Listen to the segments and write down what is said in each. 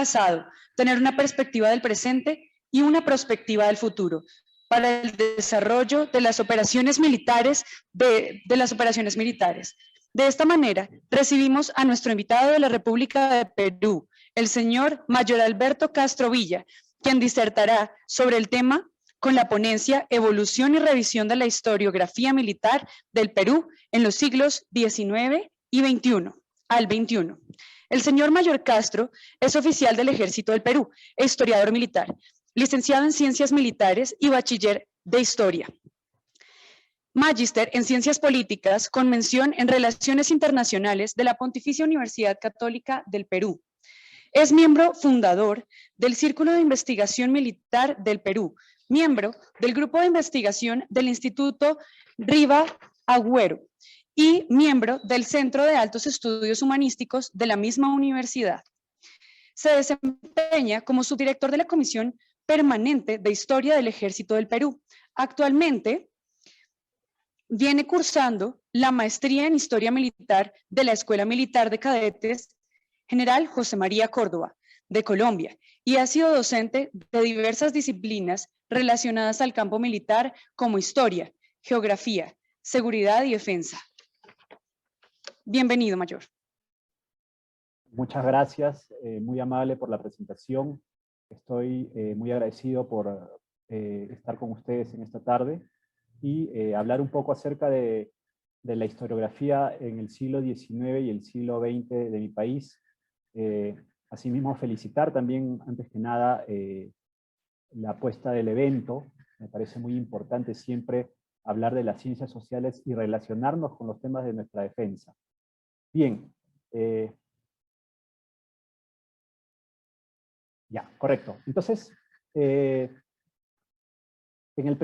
pasado, tener una perspectiva del presente y una perspectiva del futuro para el desarrollo de las operaciones militares de esta manera, recibimos a nuestro invitado de la República de Perú, el señor Mayor Alberto Castro Villa, quien disertará sobre el tema con la ponencia Evolución y Revisión de la Historiografía Militar del Perú en los siglos XIX y XXI. El señor Mayor Castro es oficial del Ejército del Perú e historiador militar, licenciado en Ciencias Militares y bachiller de Historia. Magíster en Ciencias Políticas con mención en Relaciones Internacionales de la Pontificia Universidad Católica del Perú. Es miembro fundador del Círculo de Investigación Militar del Perú, miembro del Grupo de Investigación del Instituto Riva Agüero y miembro del Centro de Altos Estudios Humanísticos de la misma universidad. Se desempeña como subdirector de la Comisión Permanente de Historia del Ejército del Perú. Actualmente viene cursando la maestría en Historia Militar de la Escuela Militar de Cadetes General José María Córdoba, de Colombia, y ha sido docente de diversas disciplinas relacionadas al campo militar como historia, geografía, seguridad y defensa. Bienvenido, Mayor. Muchas gracias, muy amable por la presentación. Estoy muy agradecido por estar con ustedes en esta tarde y hablar un poco acerca de la historiografía en el siglo XIX y el siglo XX de mi país. Asimismo, felicitar también, antes que nada, la apuesta del evento. Me parece muy importante siempre hablar de las ciencias sociales y relacionarnos con los temas de nuestra defensa. Bien. Ya, correcto. Entonces, en la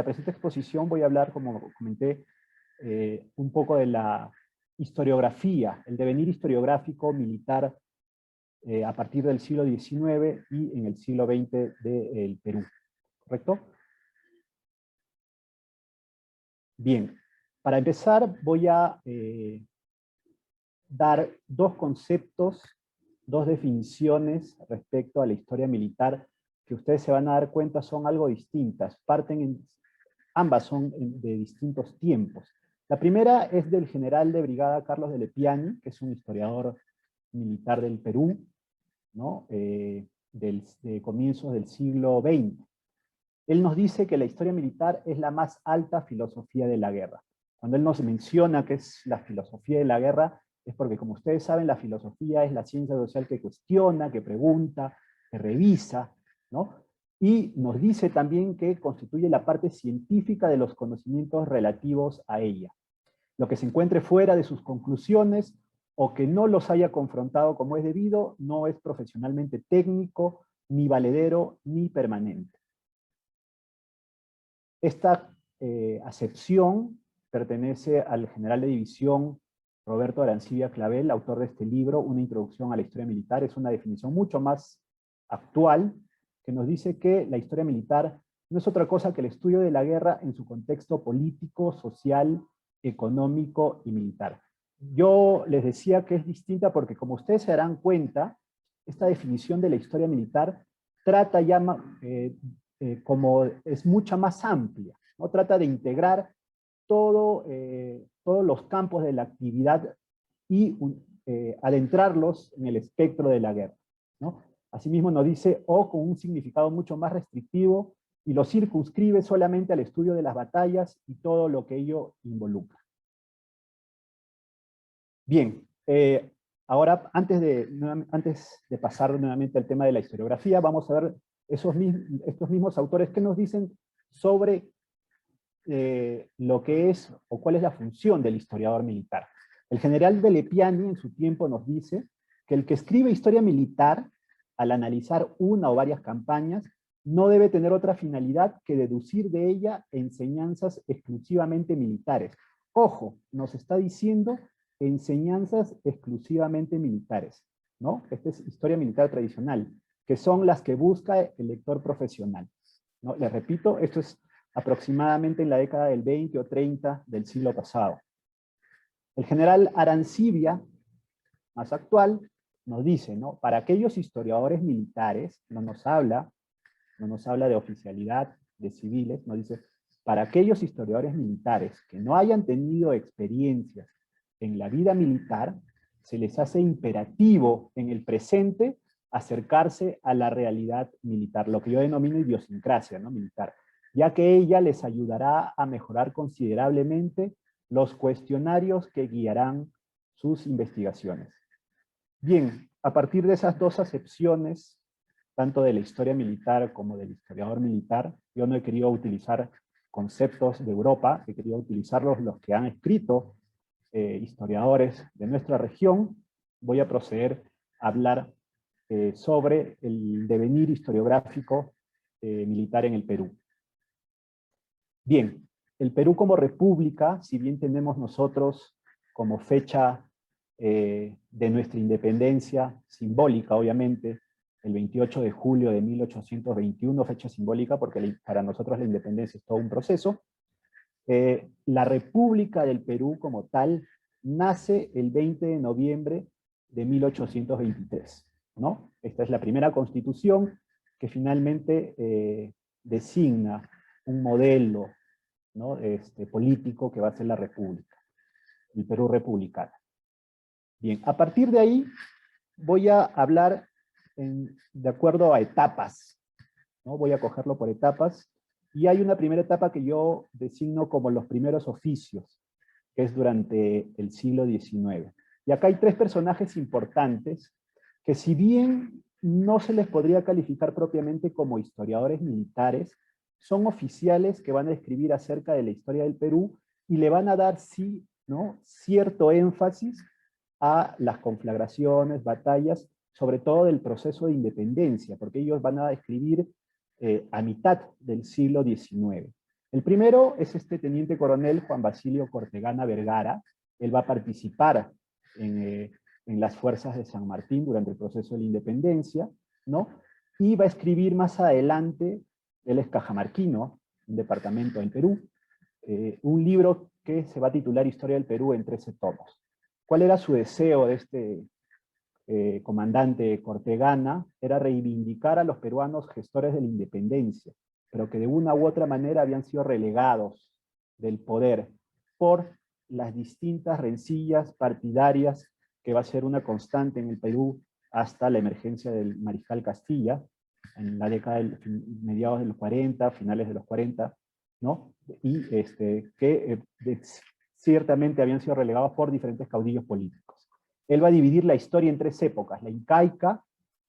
presente exposición voy a hablar, como comenté, un poco de la historiografía, el devenir historiográfico militar a partir del siglo XIX y en el siglo XX del Perú. ¿Correcto? Bien, para empezar voy a dar dos conceptos, dos definiciones respecto a la historia militar que ustedes se van a dar cuenta son algo distintas, ambas son de distintos tiempos. La primera es del general de brigada Carlos de Lepiani, que es un historiador militar del Perú, ¿no? De comienzos del siglo XX. Él nos dice que la historia militar es la más alta filosofía de la guerra. Cuando él nos menciona que es la filosofía de la guerra, es porque, como ustedes saben, la filosofía es la ciencia social que cuestiona, que pregunta, que revisa, ¿no? Y nos dice también que constituye la parte científica de los conocimientos relativos a ella. Lo que se encuentre fuera de sus conclusiones o que no los haya confrontado como es debido, no es profesionalmente técnico, ni valedero, ni permanente. Esta acepción pertenece al general de división Roberto Arancibia Clavel, autor de este libro, Una introducción a la historia militar. Es una definición mucho más actual, que nos dice que la historia militar no es otra cosa que el estudio de la guerra en su contexto político, social, económico y militar. Yo les decía que es distinta porque, como ustedes se darán cuenta, esta definición de la historia militar trata ya, como es mucha más amplia, ¿no? Trata de integrar todos los campos de la actividad y adentrarlos en el espectro de la guerra, ¿no? Asimismo nos dice, o con un significado mucho más restrictivo, y lo circunscribe solamente al estudio de las batallas y todo lo que ello involucra. Bien, ahora antes de pasar nuevamente al tema de la historiografía, vamos a ver estos mismos autores que nos dicen sobre lo que es o cuál es la función del historiador militar. El general de Lepiani en su tiempo nos dice que el que escribe historia militar, al analizar una o varias campañas, no debe tener otra finalidad que deducir de ella enseñanzas exclusivamente militares. Ojo, nos está diciendo enseñanzas exclusivamente militares, ¿no? Esta es historia militar tradicional, que son las que busca el lector profesional, ¿no? Les repito, esto es aproximadamente en la década del 20 o 30 del siglo pasado. El general Arancibia, más actual, nos dice, ¿no? Para aquellos historiadores militares, no nos habla de oficialidad, de civiles, nos dice, para aquellos historiadores militares que no hayan tenido experiencias en la vida militar, se les hace imperativo en el presente acercarse a la realidad militar, lo que yo denomino idiosincrasia, ¿no? Militar, ya que ella les ayudará a mejorar considerablemente los cuestionarios que guiarán sus investigaciones. Bien, a partir de esas dos acepciones, tanto de la historia militar como del historiador militar, yo no he querido utilizar conceptos de Europa, he querido utilizarlos los que han escrito historiadores de nuestra región. Voy a proceder a hablar sobre el devenir historiográfico militar en el Perú. Bien, el Perú como república, si bien tenemos nosotros como fecha de nuestra independencia, simbólica obviamente, el 28 de julio de 1821, fecha simbólica porque para nosotros la independencia es todo un proceso. La República del Perú como tal nace el 20 de noviembre de 1823, ¿no? Esta es la primera constitución que finalmente designa un modelo, ¿no? Político que va a ser la República, el Perú republicano. Bien, a partir de ahí voy a hablar de acuerdo a etapas, ¿no? Voy a cogerlo por etapas, y hay una primera etapa que yo designo como los primeros oficios, que es durante el siglo XIX. Y acá hay tres personajes importantes, que si bien no se les podría calificar propiamente como historiadores militares, son oficiales que van a escribir acerca de la historia del Perú, y le van a dar, sí, ¿no?, cierto énfasis a las conflagraciones, batallas, sobre todo del proceso de independencia, porque ellos van a escribir a mitad del siglo XIX. El primero es este teniente coronel Juan Basilio Cortegana Vergara. Él va a participar en las fuerzas de San Martín durante el proceso de la independencia, ¿no? Y va a escribir más adelante, él es cajamarquino, un departamento del Perú, un libro que se va a titular Historia del Perú en 13 tomos. ¿Cuál era su deseo de este comandante Cortegana? Era reivindicar a los peruanos gestores de la independencia, pero que de una u otra manera habían sido relegados del poder por las distintas rencillas partidarias que va a ser una constante en el Perú hasta la emergencia del mariscal Castilla, en la década de mediados de los 40, finales de los 40, ¿no? Y que ciertamente habían sido relegados por diferentes caudillos políticos. Él va a dividir la historia en tres épocas: la incaica,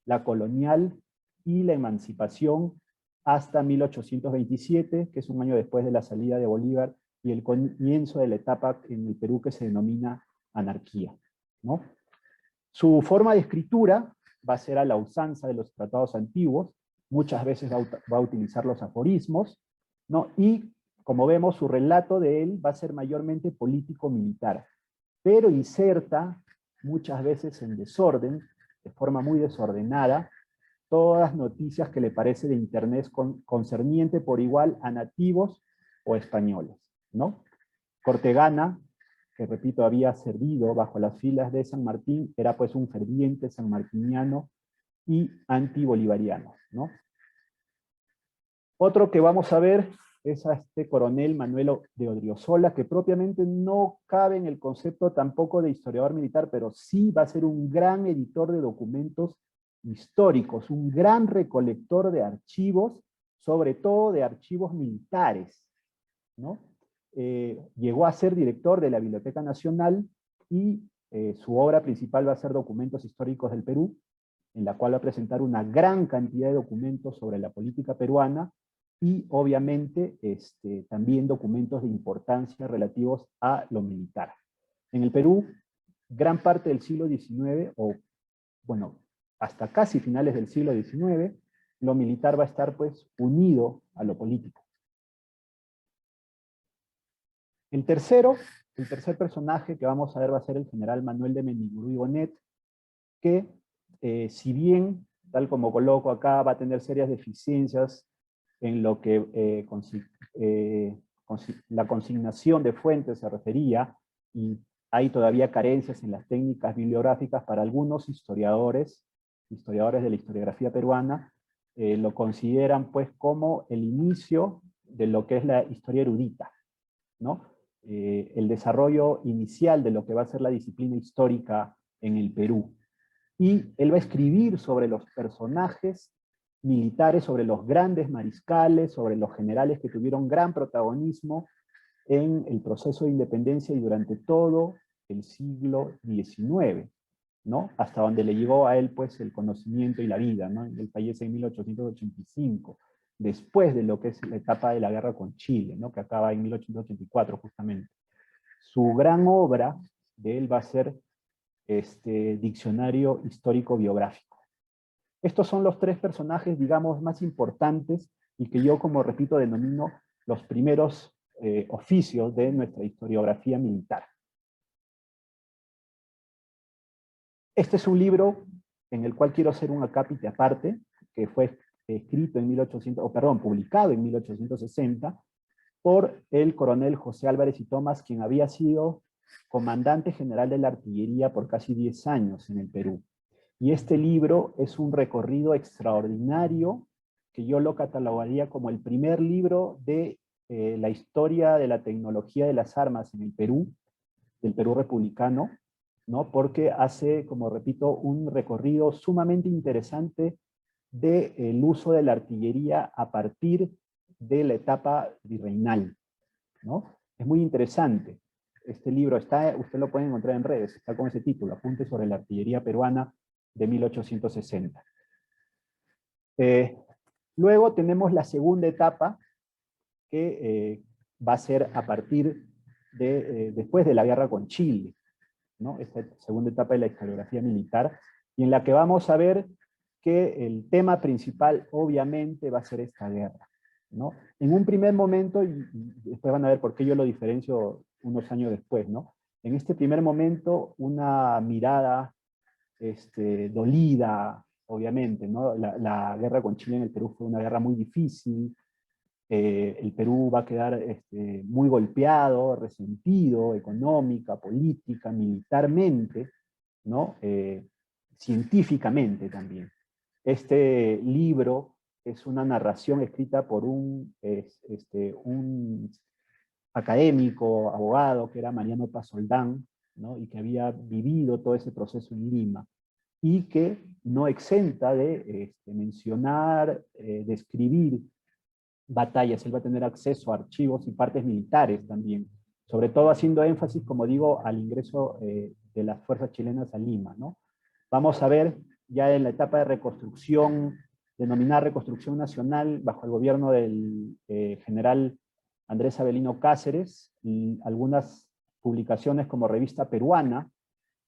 la colonial y la emancipación, hasta 1827, que es un año después de la salida de Bolívar y el comienzo de la etapa en el Perú que se denomina anarquía, ¿no? Su forma de escritura va a ser a la usanza de los tratados antiguos, muchas veces va a utilizar los aforismos, ¿no? Y como vemos, su relato de él va a ser mayormente político-militar, pero inserta muchas veces en desorden, de forma muy desordenada, todas las noticias que le parece de interés concerniente por igual a nativos o españoles, ¿no? Cortegana, que repito, había servido bajo las filas de San Martín, era pues un ferviente sanmartiniano y antibolivariano, ¿no? Otro que vamos a ver es a este coronel Manuel de Odriozola, que propiamente no cabe en el concepto tampoco de historiador militar, pero sí va a ser un gran editor de documentos históricos, un gran recolector de archivos, sobre todo de archivos militares, ¿no? Llegó a ser director de la Biblioteca Nacional y su obra principal va a ser Documentos Históricos del Perú, en la cual va a presentar una gran cantidad de documentos sobre la política peruana y obviamente también documentos de importancia relativos a lo militar. En el Perú, gran parte del siglo XIX, o bueno, hasta casi finales del siglo XIX, lo militar va a estar pues unido a lo político. El tercer personaje que vamos a ver va a ser el general Manuel de Mendiguren y Bonet, que si bien, tal como coloco acá, va a tener serias deficiencias en lo que la consignación de fuentes se refería, y hay todavía carencias en las técnicas bibliográficas para algunos historiadores de la historiografía peruana, lo consideran pues como el inicio de lo que es la historia erudita, ¿no? El desarrollo inicial de lo que va a ser la disciplina histórica en el Perú. Y él va a escribir sobre los personajes militares, sobre los grandes mariscales, sobre los generales que tuvieron gran protagonismo en el proceso de independencia y durante todo el siglo XIX, ¿no? Hasta donde le llegó a él pues el conocimiento y la vida, ¿no? Él fallece en 1885, después de lo que es la etapa de la guerra con Chile, ¿no? Que acaba en 1884 justamente. Su gran obra de él va a ser este diccionario histórico-biográfico. Estos son los tres personajes, digamos, más importantes y que yo, como repito, denomino los primeros oficios de nuestra historiografía militar. Este es un libro en el cual quiero hacer un acápite aparte, que fue escrito en publicado en 1860, por el coronel José Álvarez y Tomás, quien había sido comandante general de la artillería por casi 10 años en el Perú. Y este libro es un recorrido extraordinario que yo lo catalogaría como el primer libro de la historia de la tecnología de las armas en el Perú, del Perú republicano, ¿no? Porque hace, como repito, un recorrido sumamente interesante del uso de la artillería a partir de la etapa virreinal, ¿no? Es muy interesante. Este libro está, usted lo puede encontrar en redes, está con ese título, Apuntes sobre la artillería peruana de 1860. Luego tenemos la segunda etapa, que va a ser a partir de, después de la guerra con Chile, ¿no? Esta segunda etapa de la historiografía militar, y en la que vamos a ver que el tema principal obviamente va a ser esta guerra, ¿no? En un primer momento, y después van a ver por qué yo lo diferencio unos años después, ¿no? En este primer momento, una mirada dolida, obviamente, ¿no? La guerra con Chile en el Perú fue una guerra muy difícil, el Perú va a quedar muy golpeado, resentido, económica, política, militarmente, ¿no? Científicamente también. Este libro es una narración escrita por un académico, abogado, que era Mariano Pasoldán, ¿no? Y que había vivido todo ese proceso en Lima, y que no exenta de mencionar, describir batallas. Él va a tener acceso a archivos y partes militares también, sobre todo haciendo énfasis, como digo, al ingreso de las fuerzas chilenas a Lima, ¿no? Vamos a ver ya en la etapa de reconstrucción, denominada reconstrucción nacional, bajo el gobierno del general Andrés Avelino Cáceres, y algunas publicaciones como Revista Peruana,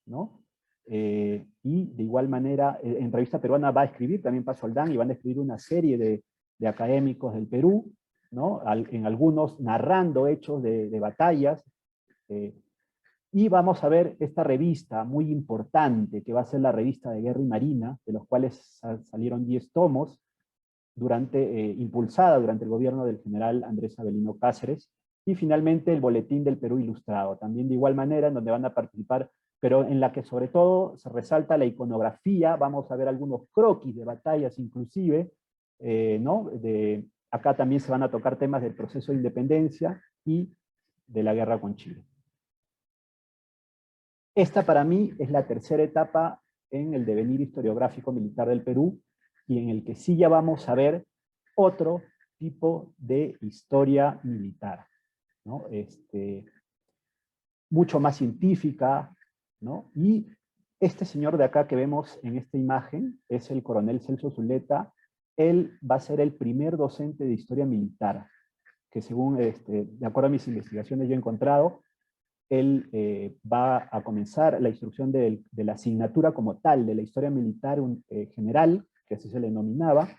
¿no? Y de igual manera, en Revista Peruana va a escribir también Pasoldán, y van a escribir una serie de académicos del Perú, ¿no? En algunos narrando hechos de batallas, y vamos a ver esta revista muy importante, que va a ser la revista de Guerra y Marina, de los cuales salieron 10 tomos, impulsada durante el gobierno del general Andrés Avelino Cáceres, y finalmente el Boletín del Perú Ilustrado, también de igual manera, en donde van a participar, pero en la que sobre todo se resalta la iconografía. Vamos a ver algunos croquis de batallas inclusive, ¿no? Acá también se van a tocar temas del proceso de independencia y de la guerra con Chile. Esta para mí es la tercera etapa en el devenir historiográfico militar del Perú, y en el que sí ya vamos a ver otro tipo de historia militar, ¿no? Mucho más científica, ¿no? Y este señor de acá que vemos en esta imagen es el coronel Celso Zuleta. Él va a ser el primer docente de historia militar, que según, de acuerdo a mis investigaciones yo he encontrado, él va a comenzar la instrucción de la asignatura como tal, de la historia militar general, que así se le denominaba,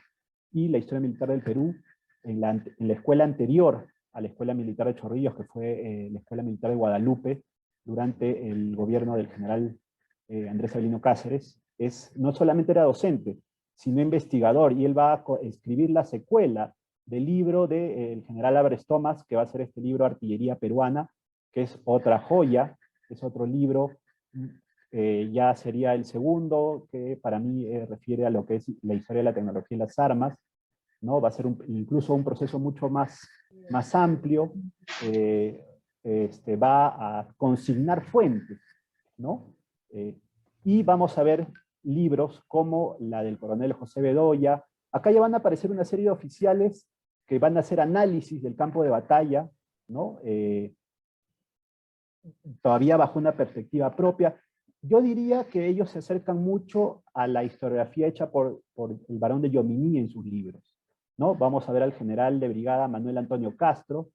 y la historia militar del Perú en la escuela anterior a la Escuela Militar de Chorrillos, que fue la Escuela Militar de Guadalupe, durante el gobierno del general Andrés Avelino Cáceres. No solamente era docente, sino investigador, y él va a escribir la secuela del libro del general Álvarez Tomás, que va a ser este libro Artillería Peruana, que es otra joya es otro libro, ya sería el segundo, que para mí refiere a lo que es la historia de la tecnología y las armas, ¿no? Va a ser incluso un proceso mucho más amplio, va a consignar fuentes, ¿no? Y vamos a ver libros como la del coronel José Bedoya. Acá ya van a aparecer una serie de oficiales que van a hacer análisis del campo de batalla, ¿no? Todavía bajo una perspectiva propia. Yo diría que ellos se acercan mucho a la historiografía hecha por el barón de Jomini en sus libros, ¿no? Vamos a ver al general de brigada Manuel Antonio Castro,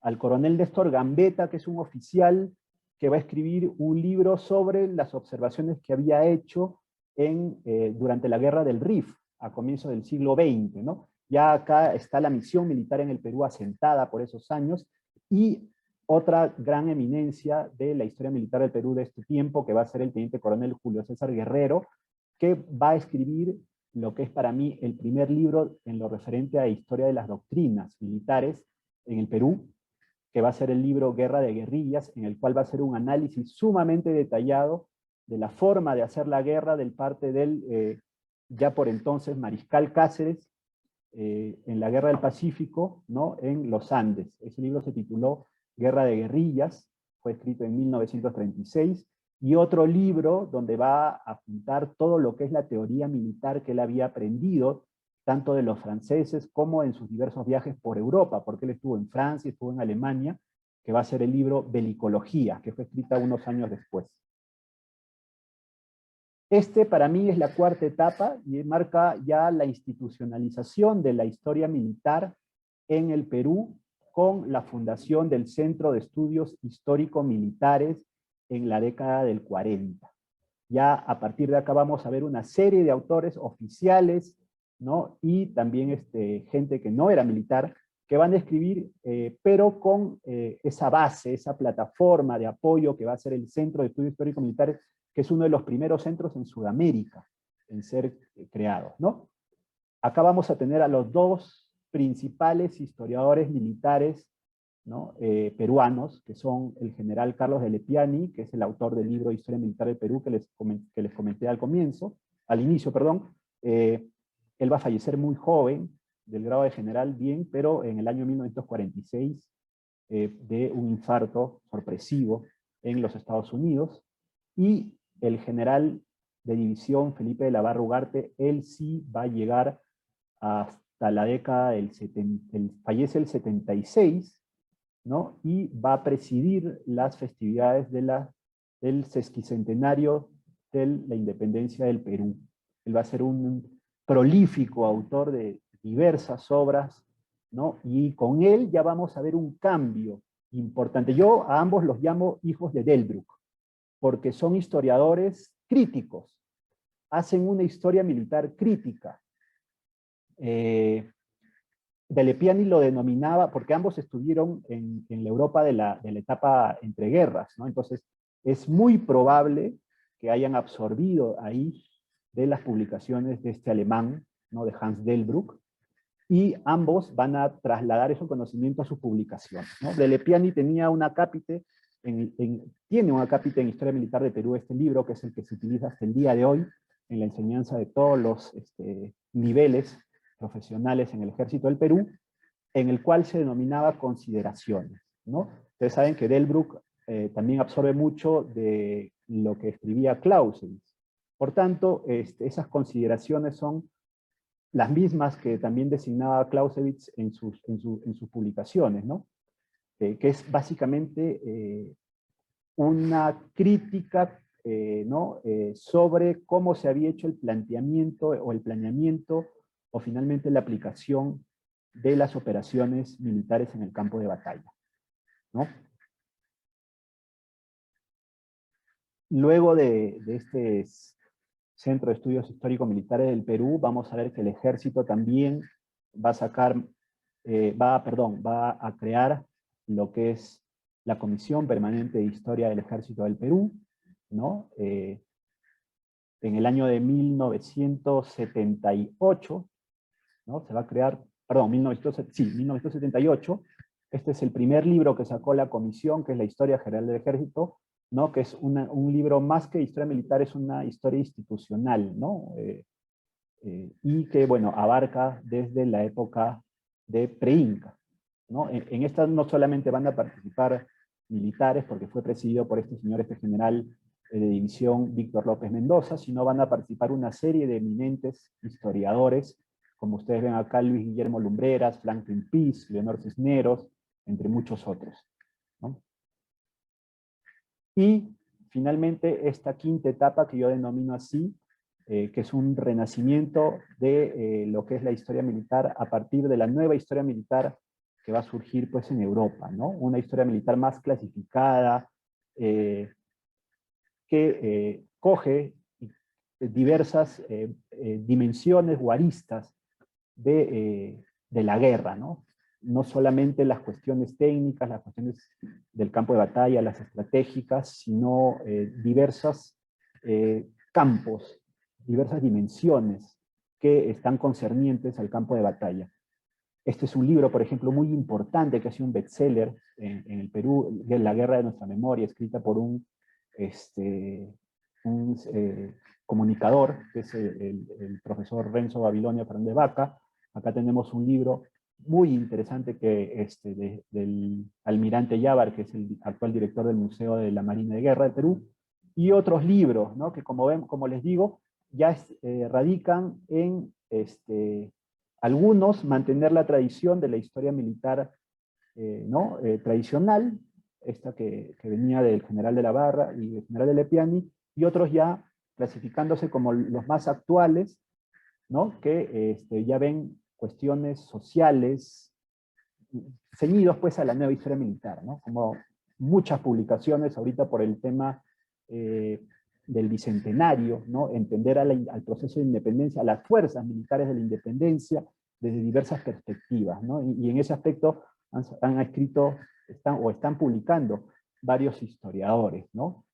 al coronel Néstor Gambetta, que es un oficial que va a escribir un libro sobre las observaciones que había hecho durante la guerra del Rif, a comienzos del siglo XX, ¿no? Ya acá está la misión militar en el Perú asentada por esos años, y otra gran eminencia de la historia militar del Perú de este tiempo, que va a ser el teniente coronel Julio César Guerrero, que va a escribir lo que es para mí el primer libro en lo referente a historia de las doctrinas militares en el Perú, que va a ser el libro Guerra de Guerrillas, en el cual va a ser un análisis sumamente detallado de la forma de hacer la guerra del parte del, ya por entonces, mariscal Cáceres, en la Guerra del Pacífico, ¿no? En los Andes. Ese libro se tituló Guerra de Guerrillas, fue escrito en 1936, y otro libro donde va a apuntar todo lo que es la teoría militar que él había aprendido, tanto de los franceses como en sus diversos viajes por Europa, porque él estuvo en Francia, estuvo en Alemania, que va a ser el libro Belicología, que fue escrita unos años después. Este para mí es la cuarta etapa y marca ya la institucionalización de la historia militar en el Perú con la fundación del Centro de Estudios Histórico-Militares en la década del 40. Ya a partir de acá vamos a ver una serie de autores oficiales, ¿no? Y también gente que no era militar, que van a escribir, pero con esa base, esa plataforma de apoyo que va a ser el Centro de Estudios Histórico-Militares, que es uno de los primeros centros en Sudamérica en ser creados, ¿no? Acá vamos a tener a los dos principales historiadores militares, ¿no? Peruanos, que son el general Carlos de Lepiani, que es el autor del libro Historia Militar del Perú, que les comenté al inicio, perdón. Él va a fallecer muy joven, del grado de general bien, pero en el año 1946, de un infarto sorpresivo en los Estados Unidos. Y el general de división Felipe de la Barra Ugarte, él sí va a llegar hasta la década fallece el 76, ¿no? Y va a presidir las festividades del sesquicentenario de la independencia del Perú. Él va a ser un prolífico autor de diversas obras, ¿no? Y con él ya vamos a ver un cambio importante. Yo a ambos los llamo hijos de Delbrück, porque son historiadores críticos, hacen una historia militar crítica. De Lepiani lo denominaba, porque ambos estuvieron en la Europa de la etapa entre guerras, ¿no? Entonces, es muy probable que hayan absorbido ahí de las publicaciones de este alemán, ¿no? De Hans Delbrück, y ambos van a trasladar esos conocimientos a sus publicaciones, ¿no? De Lepiani tenía un acápite, tiene un acápite en Historia Militar de Perú, este libro, que es el que se utiliza hasta el día de hoy en la enseñanza de todos los niveles profesionales en el Ejército del Perú, en el cual se denominaba consideraciones, ¿no? Ustedes saben que Delbrück también absorbe mucho de lo que escribía Clausewitz. Por tanto, esas consideraciones son las mismas que también designaba Clausewitz en sus publicaciones, ¿no? Que es básicamente una crítica, ¿no? Sobre cómo se había hecho el planteamiento o el planeamiento o finalmente la aplicación de las operaciones militares en el campo de batalla, ¿no? Luego de este Centro de Estudios Histórico-Militares del Perú, vamos a ver que el ejército también va a sacar, va a crear lo que es la Comisión Permanente de Historia del Ejército del Perú, ¿no? En el año de 1978, ¿no? Se va a crear, perdón, 1978, este es el primer libro que sacó la comisión, que es la Historia General del Ejército, ¿no? Que es un libro más que historia militar, es una historia institucional, ¿no? Y que, bueno, abarca desde la época de pre-Inca, ¿no? En esta no solamente van a participar militares, porque fue presidido por este señor, este general de división Víctor López Mendoza, sino van a participar una serie de eminentes historiadores, como ustedes ven acá, Luis Guillermo Lumbreras, Franklin Pease, Leonor Cisneros, entre muchos otros, ¿no? Y finalmente esta quinta etapa que yo denomino así, que es un renacimiento de lo que es la historia militar a partir de la nueva historia militar que va a surgir pues en Europa, ¿no? Una historia militar más clasificada, que coge diversas dimensiones o aristas de la guerra, ¿no? No solamente las cuestiones técnicas, las cuestiones del campo de batalla, las estratégicas, sino diversos campos, diversas dimensiones que están concernientes al campo de batalla. Este es un libro, por ejemplo, muy importante, que ha sido un bestseller en el Perú, La guerra de nuestra memoria, escrita por un comunicador, que es el profesor Renzo Babilonia Fernández Vaca. Acá tenemos un libro muy interesante que, del almirante Yávar, que es el actual director del Museo de la Marina de Guerra de Perú, y otros libros, ¿no? Que como les digo, ya radican en algunos mantener la tradición de la historia militar ¿no? Tradicional, esta que venía del general de la Barra y del general de Lepiani, y otros ya clasificándose como los más actuales, ¿no? Que ya ven cuestiones sociales ceñidos pues a la nueva historia militar, ¿no? Como muchas publicaciones ahorita por el tema del bicentenario, ¿no? Entender al proceso de independencia, a las fuerzas militares de la independencia desde diversas perspectivas, ¿no? Y en ese aspecto han escrito están publicando varios historiadores, ¿no?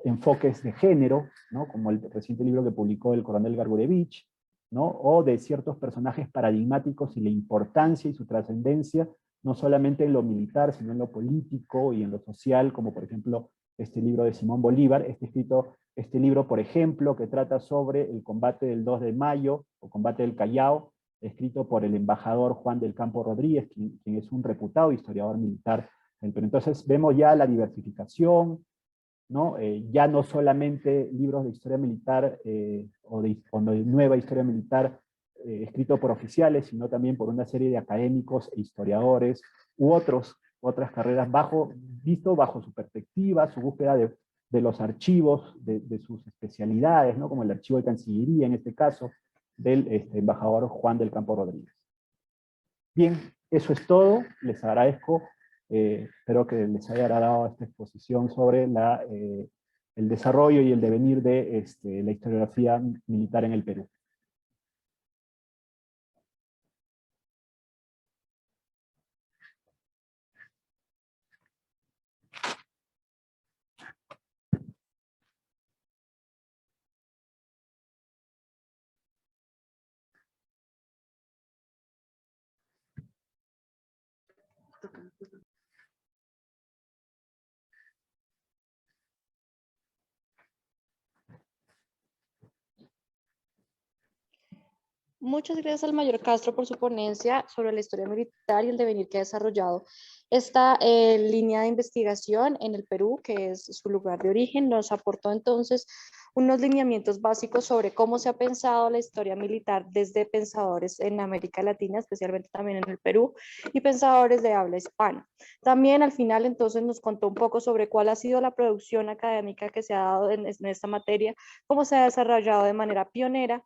Enfoques de género, ¿no? Como el reciente libro que publicó el coronel Gargurevich, ¿no? O de ciertos personajes paradigmáticos y la importancia y su trascendencia, no solamente en lo militar, sino en lo político y en lo social, como por ejemplo este libro de Simón Bolívar, este libro, por ejemplo, que trata sobre el combate del 2 de mayo, o combate del Callao, escrito por el embajador Juan del Campo Rodríguez, quien es un reputado historiador militar. Pero entonces vemos ya la diversificación, ¿no? Ya no solamente libros de historia militar o de nueva historia militar escrito por oficiales, sino también por una serie de académicos e historiadores u otras carreras visto bajo su perspectiva, su búsqueda de los archivos, de sus especialidades, ¿no? Como el archivo de Cancillería en este caso, del embajador Juan del Campo Rodríguez. Bien, eso es todo, les agradezco. Espero que les haya agradado esta exposición sobre el desarrollo y el devenir de la historiografía militar en el Perú. Muchas gracias al mayor Castro por su ponencia sobre la historia militar y el devenir que ha desarrollado esta línea de investigación en el Perú, que es su lugar de origen. Nos aportó entonces unos lineamientos básicos sobre cómo se ha pensado la historia militar desde pensadores en América Latina, especialmente también en el Perú, y pensadores de habla hispana. También al final entonces nos contó un poco sobre cuál ha sido la producción académica que se ha dado en esta materia, cómo se ha desarrollado de manera pionera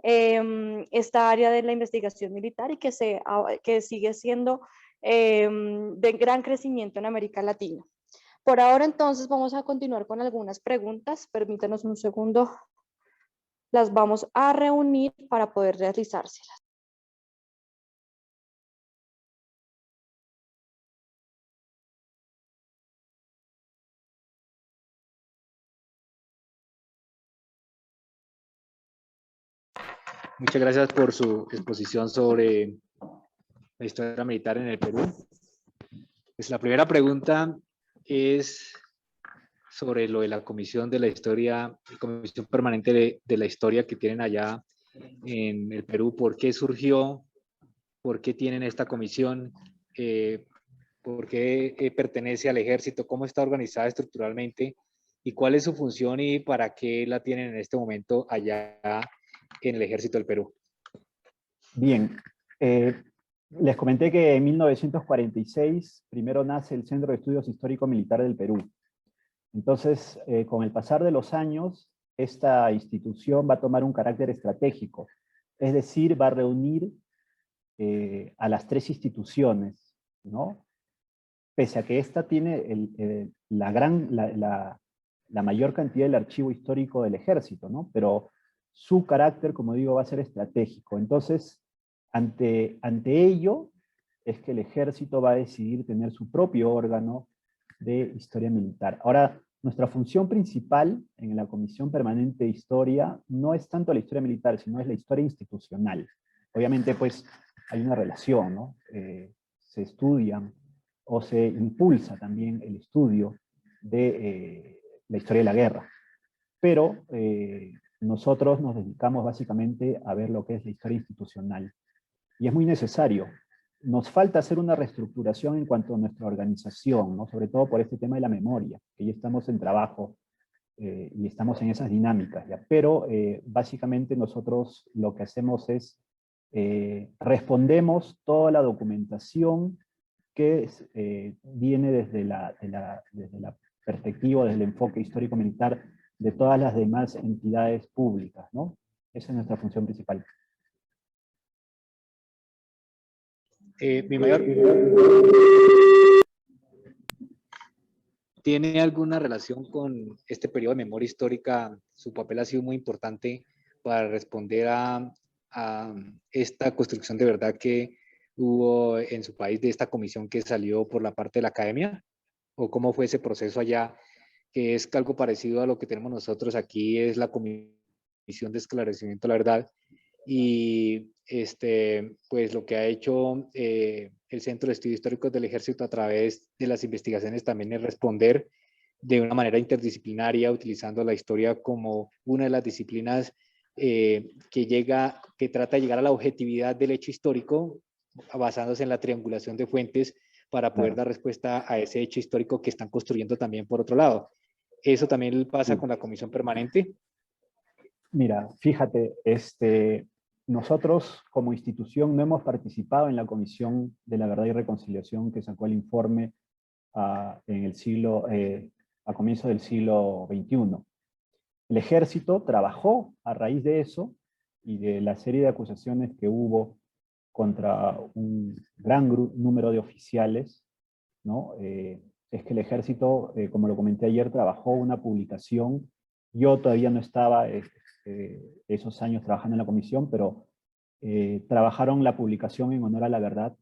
esta área de la investigación militar y que sigue siendo de gran crecimiento en América Latina. Por ahora entonces vamos a continuar con algunas preguntas. Permítanos un segundo. Las vamos a reunir para poder realizárselas. Muchas gracias por su exposición sobre la historia militar en el Perú. Pues la primera pregunta es, sobre lo de la comisión de la historia, comisión permanente de la historia que tienen allá en el Perú. ¿Por qué surgió? ¿Por qué tienen esta comisión? ¿Por qué pertenece al ejército? ¿Cómo está organizada estructuralmente? ¿Y cuál es su función y para qué la tienen en este momento allá en el ejército del Perú? Bien, les comenté que en 1946 primero nace el Centro de Estudios Histórico-Militar del Perú. Entonces, con el pasar de los años, esta institución va a tomar un carácter estratégico, es decir, va a reunir a las tres instituciones, ¿no? Pese a que esta tiene la mayor cantidad del archivo histórico del ejército, ¿no? Pero su carácter, como digo, va a ser estratégico. Entonces, ante ello, es que el ejército va a decidir tener su propio órgano de historia militar. Ahora, nuestra función principal en la Comisión Permanente de Historia no es tanto la historia militar, sino es la historia institucional. Obviamente, pues, hay una relación, ¿no? Se estudian o se impulsa también el estudio de la historia de la guerra. Pero nosotros nos dedicamos básicamente a ver lo que es la historia institucional. Y es muy necesario. Nos falta hacer una reestructuración en cuanto a nuestra organización, ¿no? Sobre todo por este tema de la memoria, que ya estamos en trabajo y estamos en esas dinámicas. ¿Ya? Pero básicamente nosotros lo que hacemos es respondemos toda la documentación que viene desde la perspectiva, desde el enfoque histórico-militar de todas las demás entidades públicas, ¿no? Esa es nuestra función principal. Mi mayor, ¿tiene alguna relación con este periodo de memoria histórica? Su papel ha sido muy importante para responder a esta construcción de verdad que hubo en su país de esta comisión que salió por la parte de la academia, o cómo fue ese proceso allá, que es algo parecido a lo que tenemos nosotros aquí, es la comisión de esclarecimiento de la verdad, y pues lo que ha hecho el Centro de Estudios Históricos del Ejército a través de las investigaciones también es responder de una manera interdisciplinaria, utilizando la historia como una de las disciplinas que trata de llegar a la objetividad del hecho histórico, basándose en la triangulación de fuentes para poder dar respuesta a ese hecho histórico que están construyendo también por otro lado. ¿Eso también pasa con la comisión permanente? Mira, fíjate, nosotros como institución no hemos participado en la Comisión de la Verdad y Reconciliación que sacó el informe a comienzos del siglo XXI. El ejército trabajó a raíz de eso y de la serie de acusaciones que hubo contra un gran número de oficiales, ¿no? Es que el ejército, como lo comenté ayer, trabajó una publicación. Yo todavía no estaba esos años trabajando en la comisión, pero trabajaron la publicación en honor a la verdad,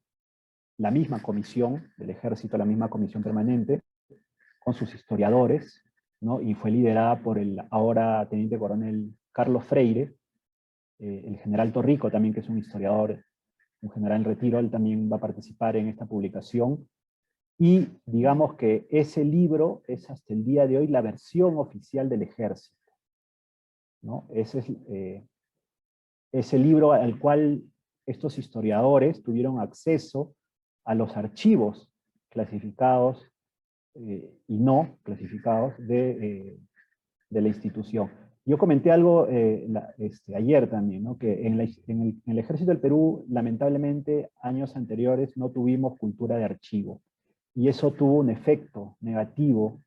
la misma comisión del ejército, la misma comisión permanente, con sus historiadores, ¿no? Y fue liderada por el ahora teniente coronel Carlos Freire, el general Torrico también, que es un historiador, un general en retiro, él también va a participar en esta publicación. Y digamos que ese libro es hasta el día de hoy la versión oficial del ejército, ¿no? Ese es el libro al cual estos historiadores tuvieron acceso a los archivos clasificados y no clasificados de la institución. Yo comenté algo ayer también, ¿no? Que en el Ejército del Perú, lamentablemente, años anteriores no tuvimos cultura de archivo. Y eso tuvo un efecto negativo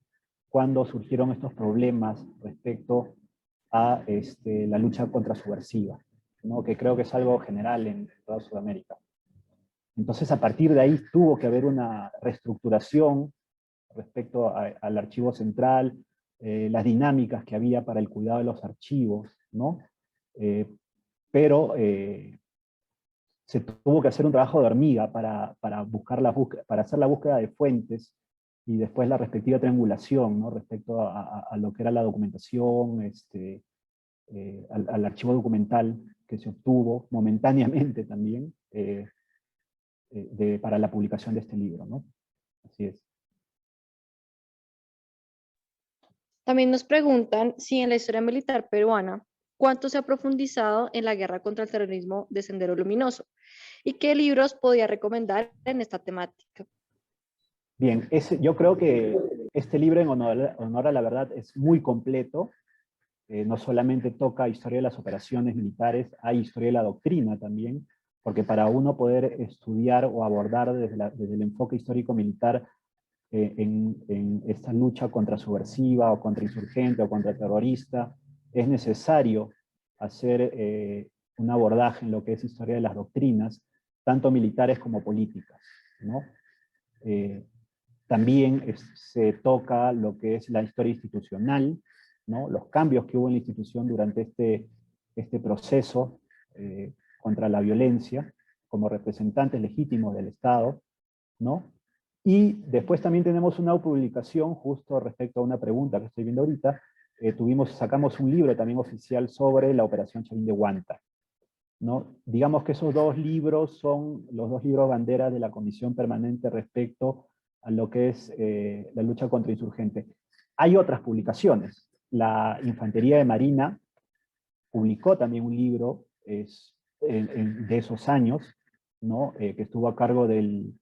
cuando surgieron estos problemas respecto a la lucha subversiva, ¿no? Que creo que es algo general en toda Sudamérica. Entonces, a partir de ahí tuvo que haber una reestructuración respecto al archivo central, las dinámicas que había para el cuidado de los archivos, ¿no? Pero se tuvo que hacer un trabajo de hormiga para hacer la búsqueda de fuentes y después la respectiva triangulación, ¿no? Respecto a lo que era la documentación, al archivo documental que se obtuvo momentáneamente también para la publicación de este libro, ¿no? Así es. También nos preguntan si en la historia militar peruana, cuánto se ha profundizado en la guerra contra el terrorismo de Sendero Luminoso y qué libros podía recomendar en esta temática. Bien, yo creo que este libro en honor a la verdad es muy completo. No solamente toca historia de las operaciones militares, hay historia de la doctrina también, porque para uno poder estudiar o abordar desde el enfoque histórico-militar en esta lucha contra subversiva o contra insurgente o contra terrorista, es necesario hacer un abordaje en lo que es historia de las doctrinas, tanto militares como políticas, ¿no? También se toca lo que es la historia institucional, ¿no? Los cambios que hubo en la institución durante este proceso contra la violencia, como representantes legítimos del Estado, ¿no? Y después también tenemos una publicación justo respecto a una pregunta que estoy viendo ahorita. Sacamos un libro también oficial sobre la Operación Chavín de Huántar, ¿no? Digamos que esos dos libros son los dos libros bandera de la Comisión Permanente respecto a lo que es la lucha contra insurgente. Hay otras publicaciones. La Infantería de Marina publicó también un libro de esos años, ¿no? Que estuvo a cargo del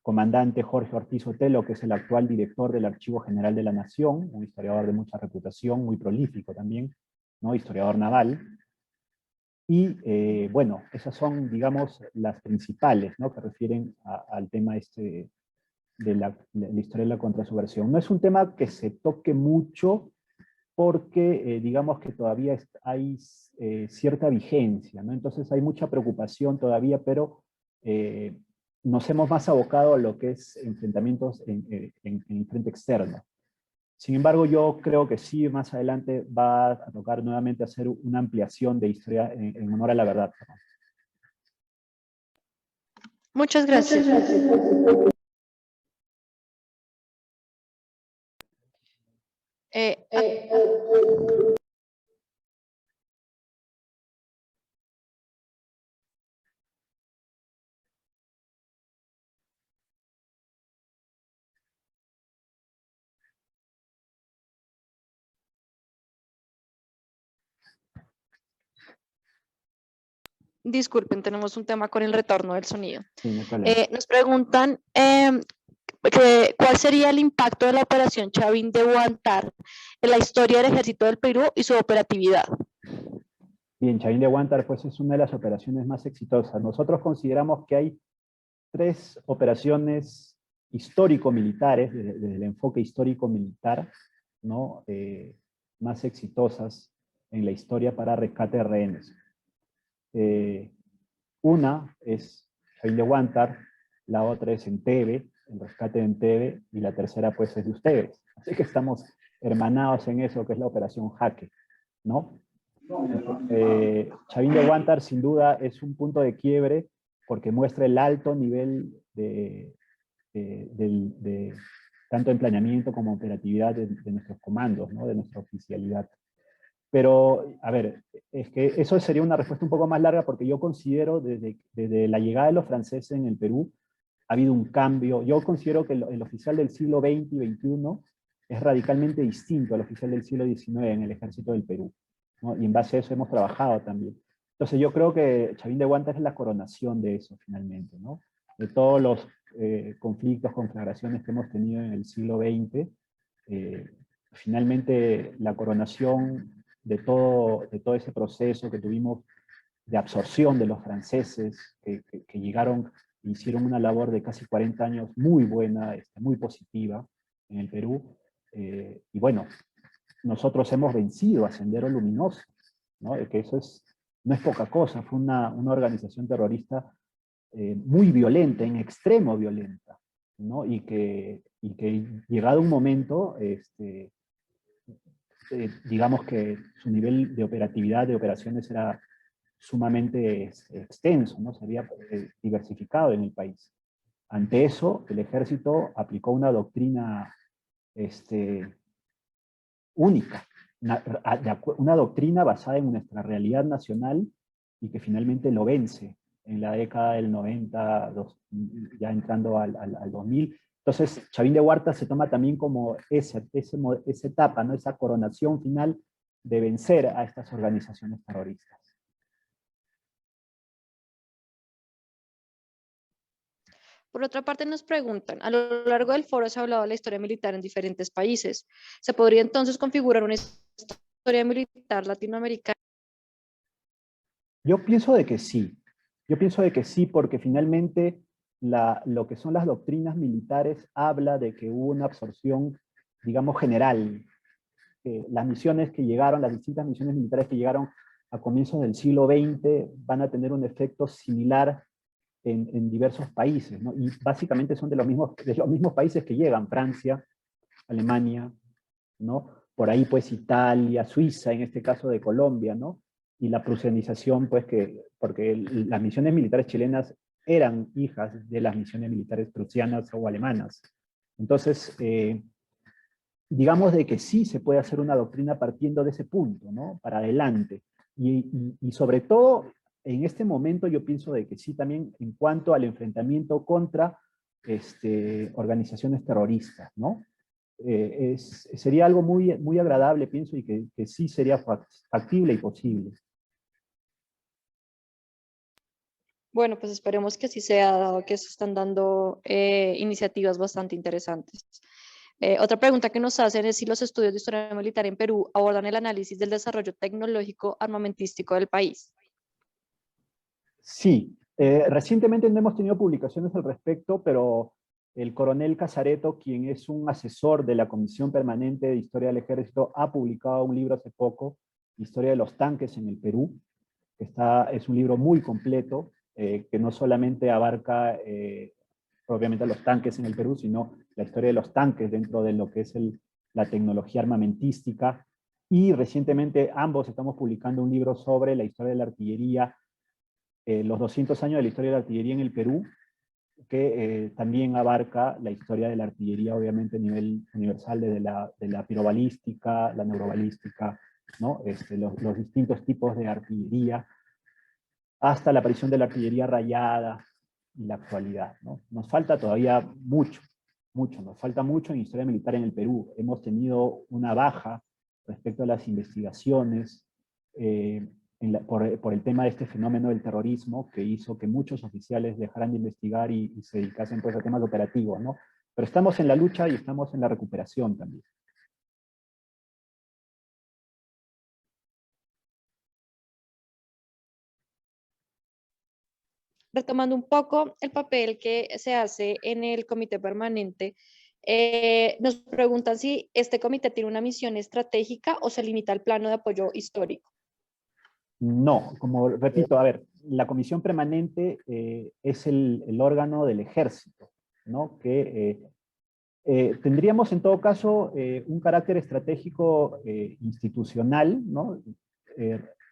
comandante Jorge Ortiz Otelo, que es el actual director del Archivo General de la Nación, un historiador de mucha reputación, muy prolífico también, ¿no? Historiador naval. Y bueno, esas son, digamos, las principales, ¿no? Que refieren al tema de la historia de la contrasubversión. No es un tema que se toque mucho porque digamos que todavía hay cierta vigencia, ¿no? Entonces hay mucha preocupación todavía, pero nos hemos más abocado a lo que es enfrentamientos en el frente externo. Sin embargo, yo creo que sí, más adelante va a tocar nuevamente hacer una ampliación de historia en honor a la verdad. Muchas gracias. Disculpen, tenemos un tema con el retorno del sonido. Sí, no hay problema. Nos preguntan cuál sería el impacto de la operación Chavín de Huántar en la historia del Ejército del Perú y su operatividad. Bien, Chavín de Huántar pues es una de las operaciones más exitosas. Nosotros consideramos que hay 3 operaciones histórico-militares, desde el enfoque histórico-militar, ¿no? Más exitosas en la historia para rescate de rehenes. Una es Chavín de Huántar, la otra es Entebbe, el rescate de Entebbe, y la tercera pues es de ustedes. Así que estamos hermanados en eso que es la operación Jaque, ¿no? Chavín de Huántar sin duda es un punto de quiebre porque muestra el alto nivel de tanto en planeamiento como operatividad de nuestros comandos, ¿no? De nuestra oficialidad. Pero, a ver, es que eso sería una respuesta un poco más larga porque yo considero desde la llegada de los franceses en el Perú ha habido un cambio. Yo considero que el oficial del siglo XX y XXI es radicalmente distinto al oficial del siglo XIX en el ejército del Perú, ¿no? Y en base a eso hemos trabajado también. Entonces yo creo que Chavín de Huántar es la coronación de eso finalmente, ¿no? De todos los conflictos, conflagraciones que hemos tenido en el siglo XX, finalmente la coronación de todo ese proceso que tuvimos de absorción de los franceses, que llegaron e hicieron una labor de casi 40 años muy buena, muy positiva en el Perú. Y bueno, nosotros hemos vencido a Sendero Luminoso, ¿no? Que eso no es poca cosa, fue una organización terrorista muy violenta, en extremo violenta, ¿no? Y que llegado un momento, digamos que su nivel de operatividad, de operaciones era sumamente extenso, ¿no? Se había diversificado en el país. Ante eso, el ejército aplicó una doctrina única, una doctrina basada en nuestra realidad nacional y que finalmente lo vence en la década del 90, ya entrando al 2000. Entonces, Chavín de Huarta se toma también como esa etapa, ¿no? Esa coronación final de vencer a estas organizaciones terroristas. Por otra parte, nos preguntan, a lo largo del foro se ha hablado de la historia militar en diferentes países. ¿Se podría entonces configurar una historia militar latinoamericana? Yo pienso de que sí. Yo pienso de que sí, porque finalmente lo que son las doctrinas militares habla de que hubo una absorción, digamos, general. Las misiones que llegaron, las distintas misiones militares que llegaron a comienzos del siglo XX van a tener un efecto similar en diversos países, ¿no? Y básicamente son de los mismos países que llegan, Francia, Alemania, ¿no? Por ahí pues Italia, Suiza, en este caso de Colombia, ¿no? Y la prusianización, pues porque las misiones militares chilenas eran hijas de las misiones militares prusianas o alemanas. Entonces, digamos de que sí se puede hacer una doctrina partiendo de ese punto, ¿no? Para adelante. Y sobre todo, en este momento yo pienso de que sí también en cuanto al enfrentamiento contra organizaciones terroristas, ¿no? Sería algo muy agradable, pienso, y que sí sería factible y posible. Bueno, pues esperemos que así sea, dado que se están dando iniciativas bastante interesantes. Otra pregunta que nos hacen es si los estudios de historia militar en Perú abordan el análisis del desarrollo tecnológico armamentístico del país. Sí, recientemente no hemos tenido publicaciones al respecto, pero el coronel Casareto, quien es un asesor de la Comisión Permanente de Historia del Ejército, ha publicado un libro hace poco, Historia de los tanques en el Perú, que es un libro muy completo, que no solamente abarca obviamente los tanques en el Perú, sino la historia de los tanques dentro de lo que es la tecnología armamentística. Y recientemente ambos estamos publicando un libro sobre la historia de la artillería, los 200 años de la historia de la artillería en el Perú, que también abarca la historia de la artillería, obviamente a nivel universal, desde la pirobalística, la neurobalística, ¿no? Los distintos tipos de artillería, hasta la aparición de la artillería rayada y la actualidad, ¿no? Nos falta todavía mucho, nos falta mucho en historia militar en el Perú. Hemos tenido una baja respecto a las investigaciones por el tema de este fenómeno del terrorismo, que hizo que muchos oficiales dejaran de investigar y se dedicasen pues, a temas operativos, ¿no? Pero estamos en la lucha y estamos en la recuperación también. Retomando un poco el papel que se hace en el comité permanente, nos preguntan si este comité tiene una misión estratégica o se limita al plano de apoyo histórico. No, como repito, a ver, la comisión permanente es el órgano del ejército, ¿no? Que tendríamos en todo caso un carácter estratégico institucional, ¿no?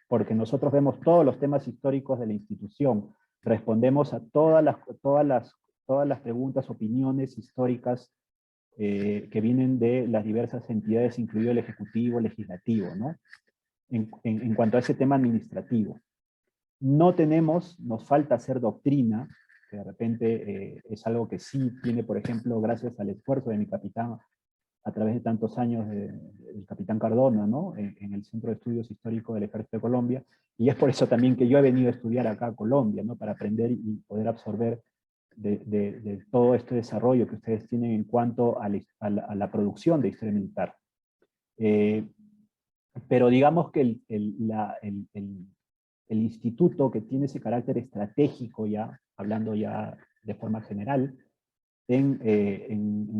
Porque nosotros vemos todos los temas históricos de la institución, respondemos a todas las preguntas, opiniones históricas que vienen de las diversas entidades, incluido el Ejecutivo, Legislativo, ¿no? En cuanto a ese tema administrativo. Nos falta hacer doctrina, que de repente es algo que sí tiene, por ejemplo, gracias al esfuerzo de mi capitán, a través de tantos años del capitán Cardona, ¿no? En el Centro de Estudios Históricos del Ejército de Colombia, y es por eso también que yo he venido a estudiar acá a Colombia, ¿no? Para aprender y poder absorber de todo este desarrollo que ustedes tienen en cuanto a la producción de historia militar. Pero digamos que el instituto que tiene ese carácter estratégico ya, hablando ya de forma general, en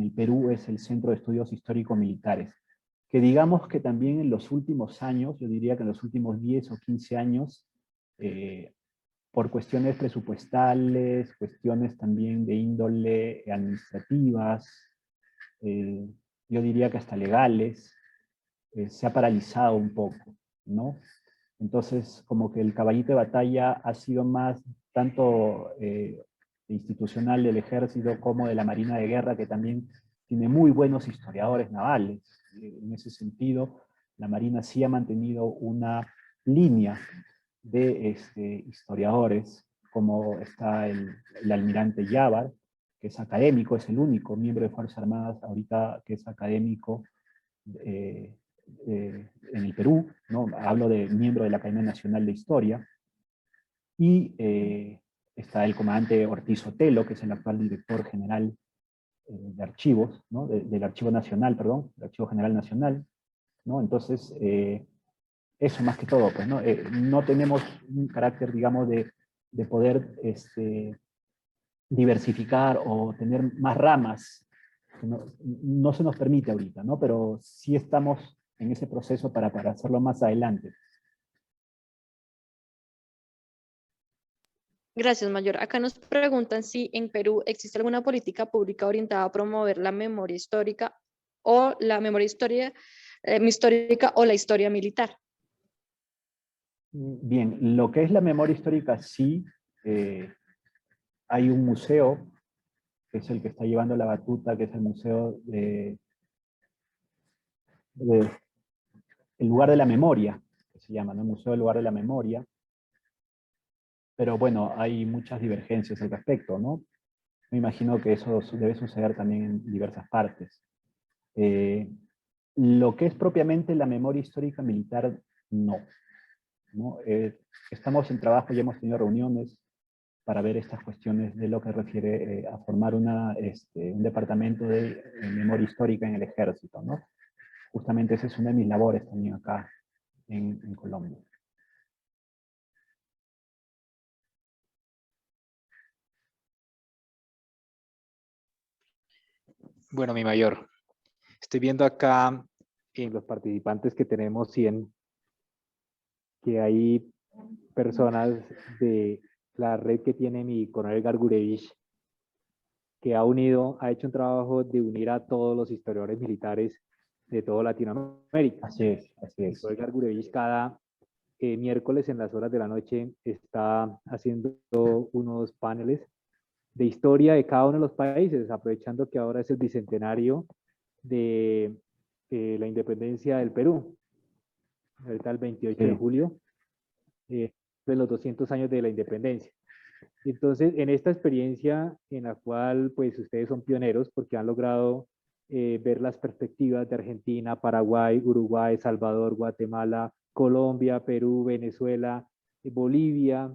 el Perú es el Centro de Estudios Histórico-Militares, que digamos que también en los últimos años, yo diría que en los últimos 10 o 15 años, por cuestiones presupuestales, cuestiones también de índole administrativas, yo diría que hasta legales, se ha paralizado un poco, ¿no? Entonces, como que el caballito de batalla ha sido más tanto institucional del ejército como de la Marina de Guerra, que también tiene muy buenos historiadores navales. En ese sentido, la Marina sí ha mantenido una línea de historiadores, como está el almirante Yávar, que es académico, es el único miembro de Fuerzas Armadas ahorita que es académico en el Perú, ¿no? Hablo de miembro de la Academia Nacional de Historia, y está el comandante Ortiz Otelo, que es el actual director general de archivos, ¿no? Del Archivo Nacional, perdón, del Archivo General Nacional, ¿no? Entonces, eso más que todo, pues, ¿no? No tenemos un carácter, digamos, de poder diversificar o tener más ramas, que no se nos permite ahorita, ¿no? Pero sí estamos en ese proceso para hacerlo más adelante. Gracias, Mayor. Acá nos preguntan si en Perú existe alguna política pública orientada a promover la memoria histórica o la memoria histórica o la historia militar. Bien, lo que es la memoria histórica, sí, hay un museo, que es el que está llevando la batuta, que es el Museo el Lugar de la Memoria, que se llama, ¿no? El Museo del Lugar de la Memoria. Pero bueno, hay muchas divergencias al respecto, ¿no? Me imagino que eso debe suceder también en diversas partes. Lo que es propiamente la memoria histórica militar, no. ¿No? Estamos en trabajo, ya hemos tenido reuniones para ver estas cuestiones de lo que refiere a formar un departamento de memoria histórica en el ejército, ¿no? Justamente esa es una de mis labores también acá en Colombia. Bueno, mi mayor, estoy viendo acá en los participantes que tenemos 100, que hay personas de la red que tiene mi coronel Gargurevich, que ha hecho un trabajo de unir a todos los historiadores militares de toda Latinoamérica. Así es, así El es. coronel Gargurevich cada miércoles en las horas de la noche está haciendo unos paneles de historia de cada uno de los países, aprovechando que ahora es el bicentenario de la independencia del Perú, ahorita el 28 de julio, de los 200 años de la independencia. Entonces, en esta experiencia en la cual pues ustedes son pioneros porque han logrado ver las perspectivas de Argentina, Paraguay, Uruguay, Salvador, Guatemala, Colombia, Perú, Venezuela, Bolivia,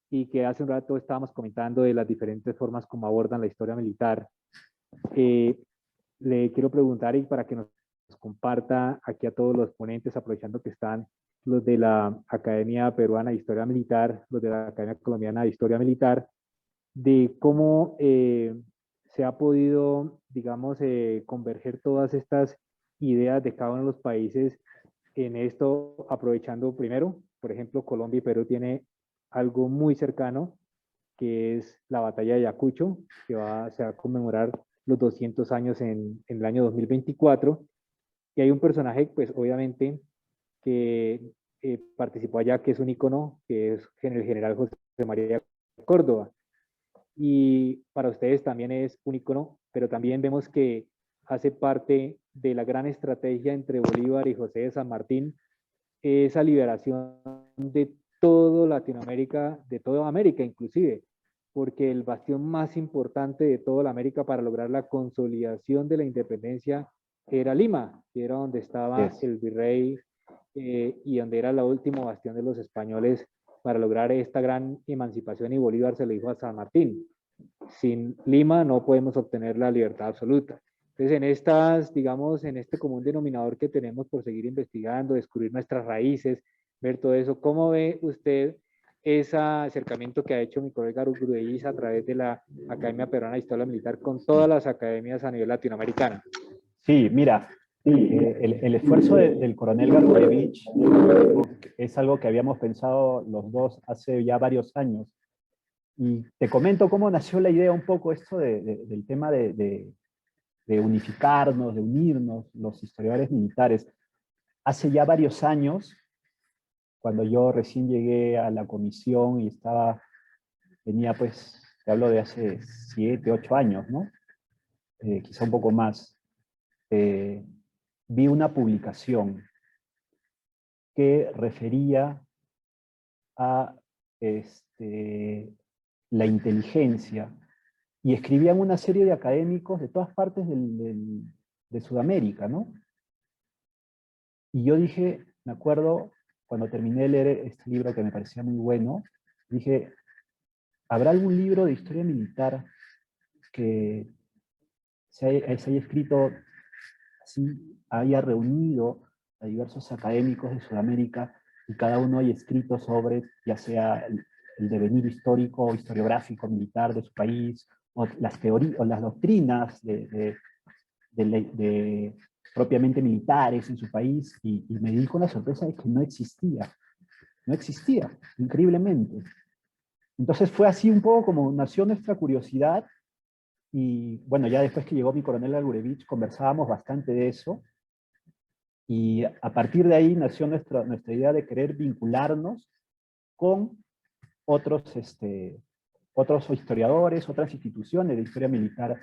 y que hace un rato estábamos comentando de las diferentes formas como abordan la historia militar. Le quiero preguntar, y para que nos comparta aquí a todos los ponentes, aprovechando que están los de la Academia Peruana de Historia Militar, los de la Academia Colombiana de Historia Militar, de cómo se ha podido, digamos, converger todas estas ideas de cada uno de los países en esto, aprovechando primero, por ejemplo, Colombia y Perú tiene algo muy cercano, que es la batalla de Ayacucho, que se va a conmemorar los 200 años en el año 2024, y hay un personaje, pues obviamente, que participó allá, que es un ícono, que es el general José María Córdoba, y para ustedes también es un ícono, pero también vemos que hace parte de la gran estrategia entre Bolívar y José de San Martín, esa liberación de toda Latinoamérica, de toda América inclusive, porque el bastión más importante de toda la América para lograr la consolidación de la independencia era Lima, que era donde estaba el virrey y donde era el último bastión de los españoles para lograr esta gran emancipación, y Bolívar se le dijo a San Martín: sin Lima no podemos obtener la libertad absoluta. Entonces, en estas, digamos, en este común denominador que tenemos por seguir investigando, descubrir nuestras raíces, ver todo eso, ¿cómo ve usted ese acercamiento que ha hecho mi colega Gargurevich a través de la Academia Peruana de Historia Militar con todas las academias a nivel latinoamericano? Sí, mira, el esfuerzo del coronel Gargurevich es algo que habíamos pensado los dos hace ya varios años. Y te comento cómo nació la idea un poco esto del tema de unificarnos, de unirnos, los historiadores militares. Hace ya varios años, cuando yo recién llegué a la comisión y tenía pues, te hablo de hace 7, 8 años, ¿no? Quizá un poco más. Vi una publicación que refería a la inteligencia y escribían una serie de académicos de todas partes de Sudamérica, ¿no? Y yo dije, me acuerdo, cuando terminé de leer este libro que me parecía muy bueno, dije, ¿habrá algún libro de historia militar que se haya escrito así, haya reunido a diversos académicos de Sudamérica y cada uno haya escrito sobre, ya sea el devenir histórico o historiográfico militar de su país, o las teorías, o las doctrinas propiamente militares en su país, y me di con la sorpresa de que no existía, increíblemente. Entonces fue así un poco como nació nuestra curiosidad, y bueno, ya después que llegó mi coronel Algurevich, conversábamos bastante de eso, y a partir de ahí nació nuestra idea de querer vincularnos con otros historiadores, otras instituciones de historia militar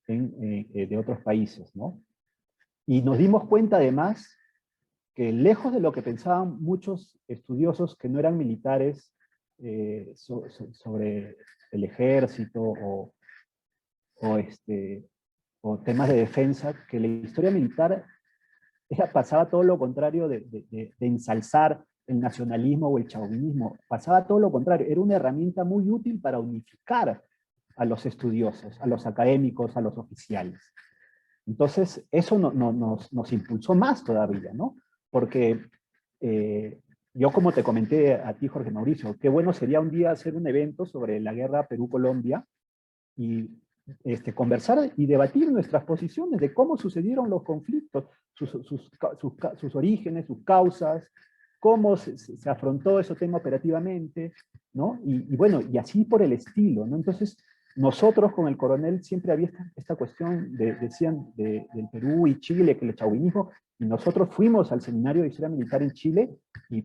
de otros países, ¿no? Y nos dimos cuenta además que lejos de lo que pensaban muchos estudiosos que no eran militares sobre el ejército o temas de defensa, que la historia militar pasaba todo lo contrario de ensalzar el nacionalismo o el chauvinismo, pasaba todo lo contrario, era una herramienta muy útil para unificar a los estudiosos, a los académicos, a los oficiales. Entonces, eso nos impulsó más todavía, ¿no? Porque yo, como te comenté a ti, Jorge Mauricio, qué bueno sería un día hacer un evento sobre la guerra Perú-Colombia y conversar y debatir nuestras posiciones de cómo sucedieron los conflictos, sus orígenes, sus causas, cómo se afrontó ese tema operativamente, ¿no? Y bueno, y así por el estilo, ¿no? Entonces, nosotros con el coronel siempre había esta cuestión, decían, del Perú y Chile, que el chauvinismo, y nosotros fuimos al seminario de historia militar en Chile y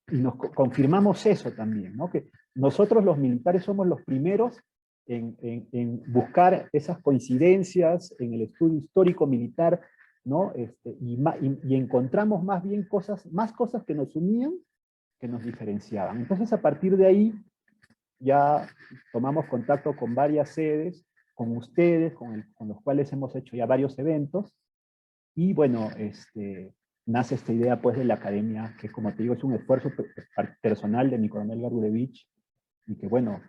nos confirmamos eso también, ¿no? Que nosotros los militares somos los primeros en buscar esas coincidencias en el estudio histórico militar, ¿no? Y encontramos más bien más cosas que nos unían que nos diferenciaban. Entonces, a partir de ahí, ya tomamos contacto con varias sedes, con ustedes, con los cuales hemos hecho ya varios eventos, y bueno, nace esta idea pues de la academia, que como te digo, es un esfuerzo personal de mi coronel Garbulevich, y que bueno,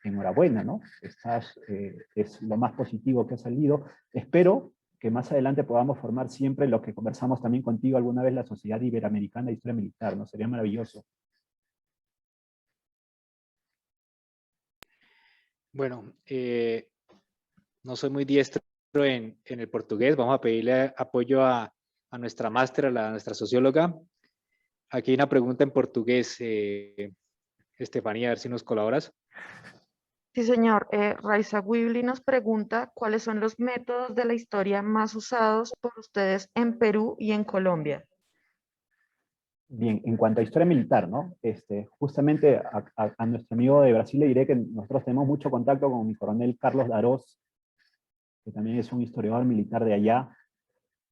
enhorabuena, ¿no? Es lo más positivo que ha salido. Espero que más adelante podamos formar siempre lo que conversamos también contigo alguna vez, la Sociedad Iberoamericana de Historia Militar, ¿no? Sería maravilloso. Bueno, no soy muy diestro en el portugués. Vamos a pedirle apoyo a nuestra máster, a nuestra socióloga. Aquí hay una pregunta en portugués. Estefanía, a ver si nos colaboras. Sí, señor. Raiza Wibli nos pregunta cuáles son los métodos de la historia más usados por ustedes en Perú y en Colombia. Bien, en cuanto a historia militar, ¿no? Justamente a nuestro amigo de Brasil le diré que nosotros tenemos mucho contacto con mi coronel Carlos Darós, que también es un historiador militar de allá,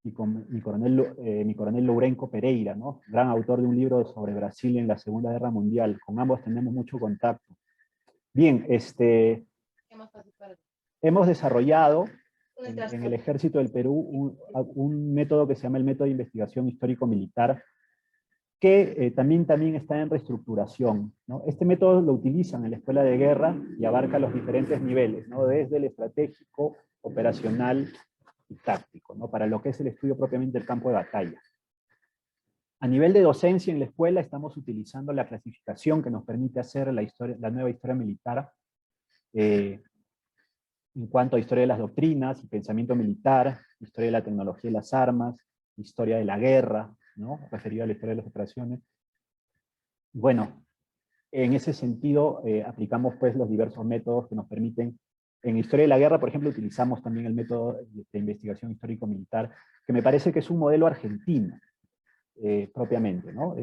y con mi coronel Lourenco Pereira, ¿no? Gran autor de un libro sobre Brasil en la Segunda Guerra Mundial. Con ambos tenemos mucho contacto. Bien, hemos desarrollado en el Ejército del Perú un método que se llama el método de investigación histórico-militar, que también está en reestructuración, ¿no? Este método lo utilizan en la Escuela de Guerra y abarca los diferentes niveles, ¿no? Desde el estratégico, operacional y táctico, ¿no? Para lo que es el estudio propiamente del campo de batalla. A nivel de docencia en la escuela estamos utilizando la clasificación que nos permite hacer la nueva historia militar en cuanto a historia de las doctrinas y pensamiento militar, historia de la tecnología y las armas, historia de la guerra, ¿no? Referido a la historia de las operaciones. Bueno, en ese sentido aplicamos pues los diversos métodos que nos permiten. En historia de la guerra, por ejemplo, utilizamos también el método de investigación histórico-militar, que me parece que es un modelo argentino, propiamente, ¿no?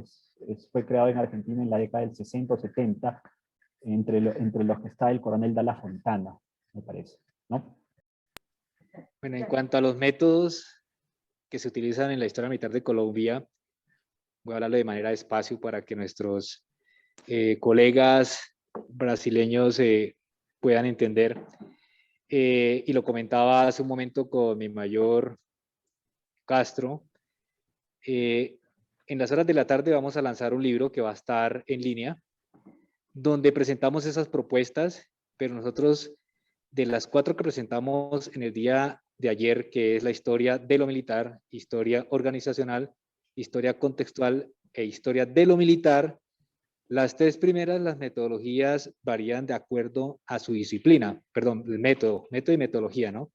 Fue creado en Argentina en la década del 60 o 70, entre los que está el coronel Dalla Fontana, me parece, ¿no? Bueno, en cuanto a los métodos que se utilizan en la historia militar de Colombia, voy a hablarlo de manera despacio para que nuestros colegas brasileños puedan entender. y lo comentaba hace un momento con mi mayor Castro. En las horas de la tarde vamos a lanzar un libro que va a estar en línea, donde presentamos esas propuestas, pero nosotros, de las 4 que presentamos en el día de ayer, que es la historia de lo militar, historia organizacional, historia contextual e historia de lo militar, las 3 primeras, las metodologías varían de acuerdo a su disciplina, perdón, el método y metodología, ¿no?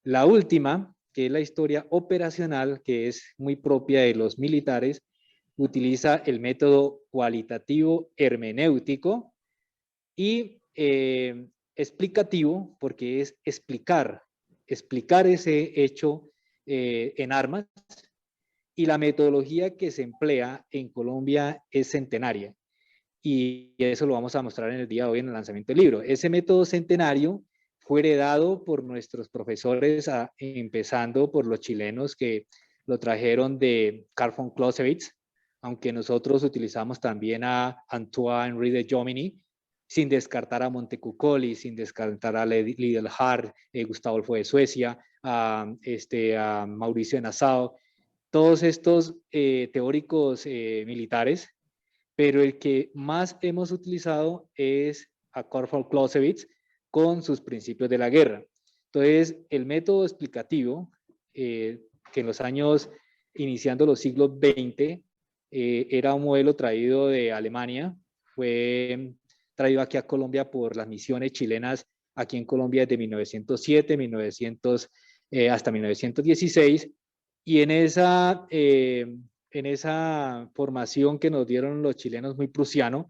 La última, que es la historia operacional, que es muy propia de los militares, utiliza el método cualitativo hermenéutico y explicativo, porque es explicar ese hecho en armas, y la metodología que se emplea en Colombia es centenaria. Y eso lo vamos a mostrar en el día de hoy en el lanzamiento del libro. Ese método centenario fue heredado por nuestros profesores, empezando por los chilenos que lo trajeron de Carl von Clausewitz, aunque nosotros utilizamos también a Antoine-Henri de Jomini, sin descartar a Montecuccoli, sin descartar a Lidl-Hart, Gustavo Adolfo de Suecia, a Mauricio de Nassau, todos estos teóricos militares, pero el que más hemos utilizado es a Carl von Clausewitz con sus principios de la guerra. Entonces, el método explicativo, que en los años iniciando los siglos XX, era un modelo traído de Alemania, fue traído aquí a Colombia por las misiones chilenas aquí en Colombia desde 1907, hasta 1916, y en esa formación que nos dieron los chilenos muy prusiano,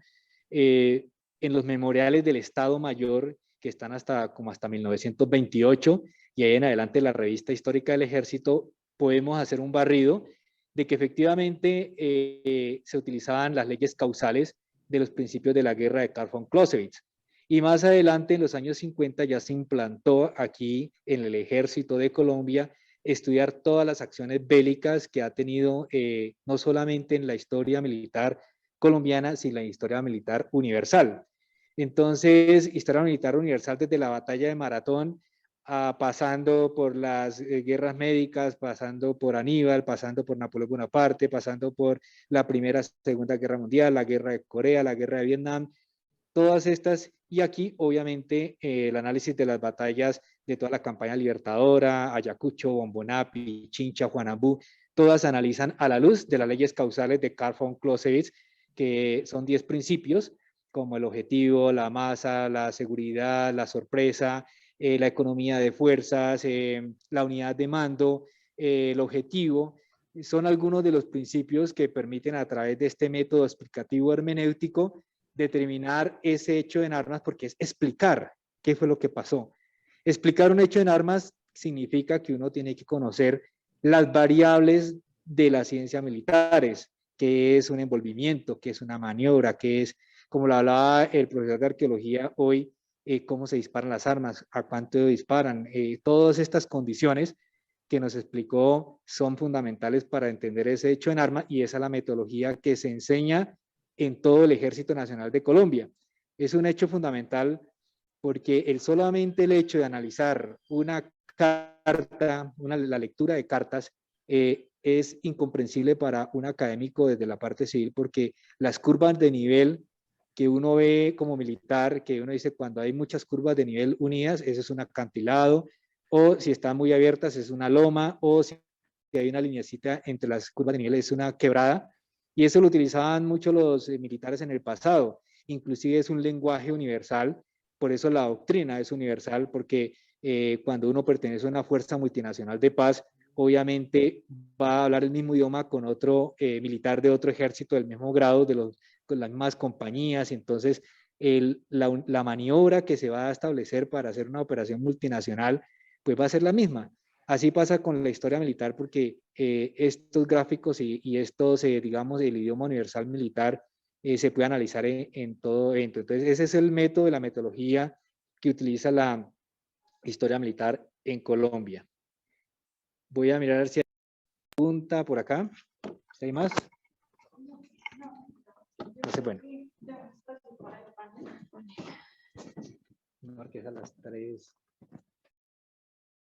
en los memoriales del Estado Mayor, que están hasta 1928, y ahí en adelante la revista histórica del Ejército, podemos hacer un barrido de que efectivamente se utilizaban las leyes causales de los principios de la guerra de Carl von Clausewitz. Y más adelante, en los años 50, ya se implantó aquí en el Ejército de Colombia estudiar todas las acciones bélicas que ha tenido no solamente en la historia militar colombiana, sino en la historia militar universal. Entonces, historia militar universal desde la batalla de Maratón, pasando por las guerras médicas, pasando por Aníbal, pasando por Napoleón Bonaparte, pasando por la Primera, Segunda Guerra Mundial, la Guerra de Corea, la Guerra de Vietnam, todas estas, y aquí obviamente el análisis de las batallas de toda la campaña libertadora, Ayacucho, Bomboná, Pichincha, Juanambú, todas analizan a la luz de las leyes causales de Carl von Clausewitz, que son 10 principios, como el objetivo, la masa, la seguridad, la sorpresa, la economía de fuerzas, la unidad de mando, el objetivo. Son algunos de los principios que permiten a través de este método explicativo hermenéutico determinar ese hecho en armas, porque es explicar qué fue lo que pasó. Explicar un hecho en armas significa que uno tiene que conocer las variables de las ciencias militares, qué es un envolvimiento, qué es una maniobra, qué es, como lo hablaba el profesor de arqueología hoy, cómo se disparan las armas, a cuánto disparan, todas estas condiciones que nos explicó son fundamentales para entender ese hecho en armas, y esa es la metodología que se enseña en todo el Ejército Nacional de Colombia. Es un hecho fundamental porque solamente el hecho de analizar una carta, la lectura de cartas, es incomprensible para un académico desde la parte civil, porque las curvas de nivel que uno ve como militar, que uno dice cuando hay muchas curvas de nivel unidas, eso es un acantilado, o si están muy abiertas es una loma, o si hay una lineacita entre las curvas de nivel es una quebrada, y eso lo utilizaban mucho los militares en el pasado. Inclusive es un lenguaje universal, por eso la doctrina es universal, porque cuando uno pertenece a una fuerza multinacional de paz, obviamente va a hablar el mismo idioma con otro militar de otro ejército del mismo grado, con las mismas compañías. Entonces la maniobra que se va a establecer para hacer una operación multinacional, pues va a ser la misma. Así pasa con la historia militar, porque estos gráficos y estos, digamos, el idioma universal militar se puede analizar en todo evento. Entonces, ese es el método, la metodología que utiliza la historia militar en Colombia. Voy a mirar si hay pregunta por acá. ¿Hay más? Entonces, bueno. No, que es a las 3.